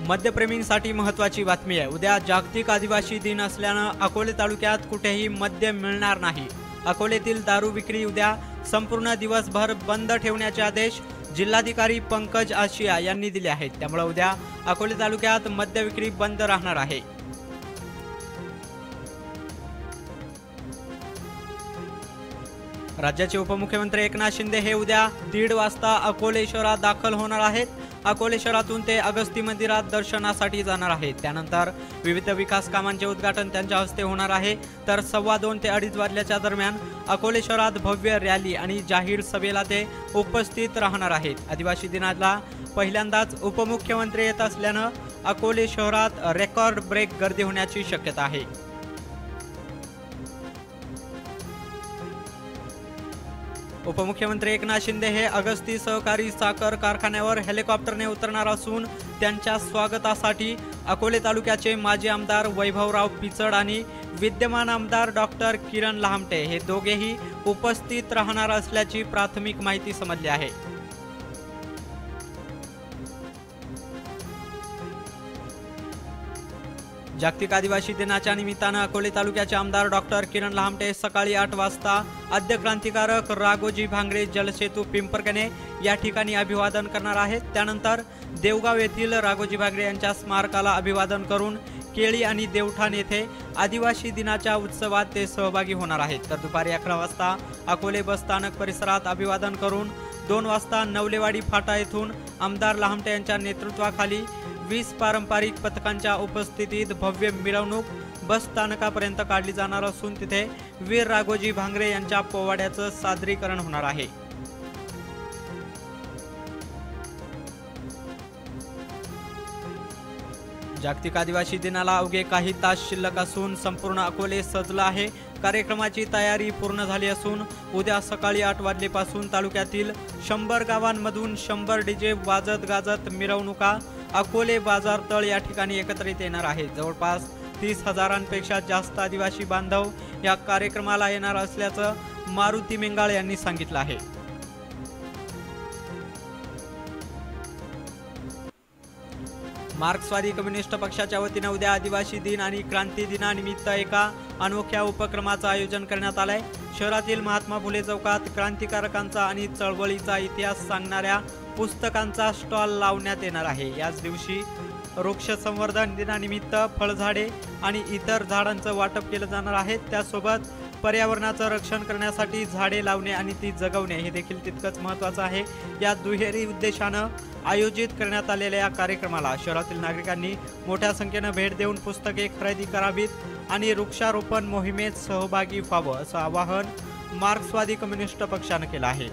मद्यप्रेमींसाठी महत्त्वाची बातमी आहे। उद्या जागतिक आदिवासी दिन असल्यानं अकोले तालुक्यात कुठेही मद्य मिळणार नाही। अकोलेतील दारू विक्री उद्या संपूर्ण दिवसभर बंद ठेवण्याचे आदेश जिल्हाधिकारी पंकज आशिया यांनी दिले आहेत। त्यामुळे उद्या अकोले तालुक्यात मद्य विक्री बंद राहणार आहे। राज्याचे उपमुख्यमंत्री एकनाथ शिंदे हे उद्या 1:30 वाजता अकोले शहरात दाखल होणार आहेत। अकोले शहरातून ते अगस्ती मंदिरात दर्शनासाठी जाणार आहेत। त्यानंतर विविध विकास कामांचे उद्घाटन त्यांच्या हस्ते होणार आहे। तर 2:15 ते 2:30 वाजल्याच्या दरम्यान अकोले शहरात भव्य रॅली आणि जाहीर सभेला ते उपस्थित राहणार आहेत। आदिवासी दिनाला पहिल्यांदाच उपमुख्यमंत्री येत असल्यानं अकोले शहरात रेकॉर्ड ब्रेक गर्दी होण्याची शक्यता आहे। उपमुख्यमंत्री एकनाथ शिंदे हे अगस्ती सहकारी साखर कारखान्यावर हेलिकॉप्टरने उतरणार असून त्यांच्या स्वागतासाठी अकोले तालुक्याचे माजी आमदार वैभवराव पिचड आणि विद्यमान आमदार डॉक्टर किरण लहामटे हे दोघेही उपस्थित राहणार असल्याची प्राथमिक माहिती समजली आहे। जागतिक आदिवासी दिनाच्या निमित्तानं अकोले तालुक्याचे आमदार डॉक्टर किरण लहामटे सकाळी 8 वाजता आद्य क्रांतिकारक राघोजी भांगरे जलसेतू पिंपरकणे या ठिकाणी अभिवादन करणार आहेत। त्यानंतर देवगाव येथील राघोजी भांगरे यांच्या स्मारकाला अभिवादन करून केळी आणि देवठाण येथे आदिवासी दिनाच्या उत्सवात ते सहभागी होणार आहेत। तर दुपारी 11 वाजता अकोले बस स्थानक परिसरात अभिवादन करून 2 वाजता नवलेवाडी फाटा येथून आमदार लहामटे यांच्या नेतृत्वाखाली 20 पारंपरिक पथकांच्या उपस्थितीत भव्य मिरवणूक बस स्थानकापर्यंत काढली जाणार असून तिथे वीर राघोजी भांगरे यांच्या पोवाड्याचं सादरीकरण होणार आहे। जागतिक आदिवासी दिनाला अवघे काही तास शिल्लक असून संपूर्ण अकोले सजलं आहे। कार्यक्रमाची तयारी पूर्ण झाली असून उद्या सकाळी 8 वाजल्यापासून तालुक्यातील 100 गावांमधून 100 डीजे वाजत गाजत मिरवणुका अकोले बाजार तळ या ठिकाणी एकत्रित येणार आहेत। जवळपास 30,000पेक्षा जास्त आदिवासी बांधव या कार्यक्रमाला येणार असल्याचं मारुती मेंगाळ यांनी सांगितलं आहे। मार्क्सवादी कम्युनिस्ट पक्षाच्या वतीने उद्या आदिवासी दिन आणि क्रांती दिनानिमित्त एका अनोख्या उपक्रमाचं आयोजन करण्यात आलंय। शहरातील महात्मा फुले चौकात क्रांतिकारकांचा आणि चळवळीचा इतिहास सांगणाऱ्या पुस्तकांचा स्टॉल लावण्यात येणार आहे। याच दिवशी वृक्ष संवर्धन दिनानिमित्त फळझाडे आणि इतर झाडांचं वाटप केलं जाणार आहे। त्यासोबत पर्यावरणाचं रक्षण करण्यासाठी झाडे लावणे आणि ती जगवणे हे देखील तितकंच महत्त्वाचं आहे। या दुहेरी उद्देशानं आयोजित करण्यात आलेल्या या कार्यक्रमाला शहरातील नागरिकांनी मोठ्या संख्येनं भेट देऊन पुस्तके खरेदी करावीत आणि वृक्षारोपण मोहिमेत सहभागी व्हावं असं आवाहन मार्क्सवादी कम्युनिस्ट पक्षानं केलं आहे।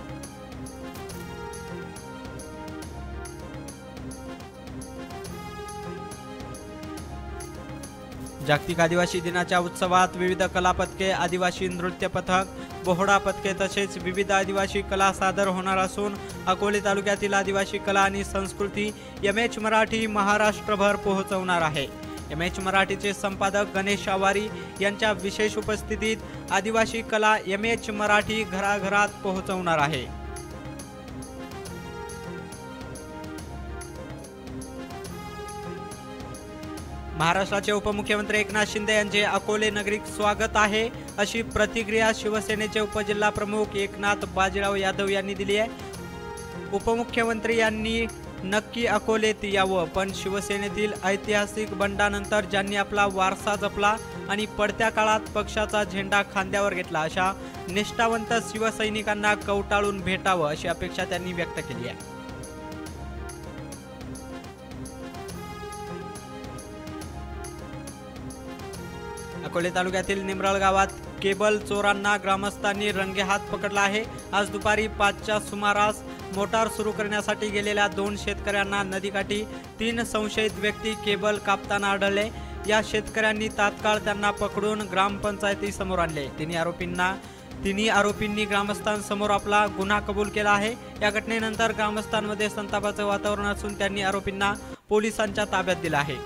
जागतिक आदिवासी दिनाच्या उत्सवात विविध कला पथके, आदिवासी नृत्य पथक, बोहडा पथके तसेच विविध आदिवासी कला सादर होणार असून अकोले तालुक्यातील आदिवासी कला आणि संस्कृती MH मराठी महाराष्ट्रभर पोहोचवणार आहे। MH मराठीचे संपादक गणेश आवारी यांच्या विशेष उपस्थितीत आदिवासी कला MH मराठी घराघरात पोहोचवणार आहे। महाराष्ट्राचे उपमुख्यमंत्री एकनाथ शिंदे यांचे अकोले नगरीत स्वागत आहे अशी प्रतिक्रिया शिवसेनेचे उपजिल्हा प्रमुख एकनाथ बाजीराव यादव यांनी दिली आहे। उपमुख्यमंत्री यांनी नक्की अकोलेत यावं, पण शिवसेनेतील ऐतिहासिक बंडानंतर ज्यांनी आपला वारसा जपला आणि पडत्या काळात पक्षाचा झेंडा खांद्यावर घेतला अशा निष्ठावंत शिवसैनिकांना कवटाळून भेटावं अशी अपेक्षा त्यांनी व्यक्त केली आहे। अकोले तालुक्यातील निमराळ गावात केबल चोरांना ग्रामस्थांनी रंगेहात पकडला आहे। आज दुपारी 5च्या सुमारास मोटार सुरू करण्यासाठी गेलेल्या 2 शेतकऱ्यांना नदीकाठी 3 संशयित व्यक्ती केबल कापताना आढळले। या शेतकऱ्यांनी तात्काळ त्यांना पकडून ग्रामपंचायतीसमोर आणले। तिन्ही आरोपींनी ग्रामस्थांसमोर आपला गुन्हा कबूल केला आहे। या घटनेनंतर ग्रामस्थांमध्ये संतापाचं वातावरण असून त्यांनी आरोपींना पोलिसांच्या ताब्यात दिलं आहे।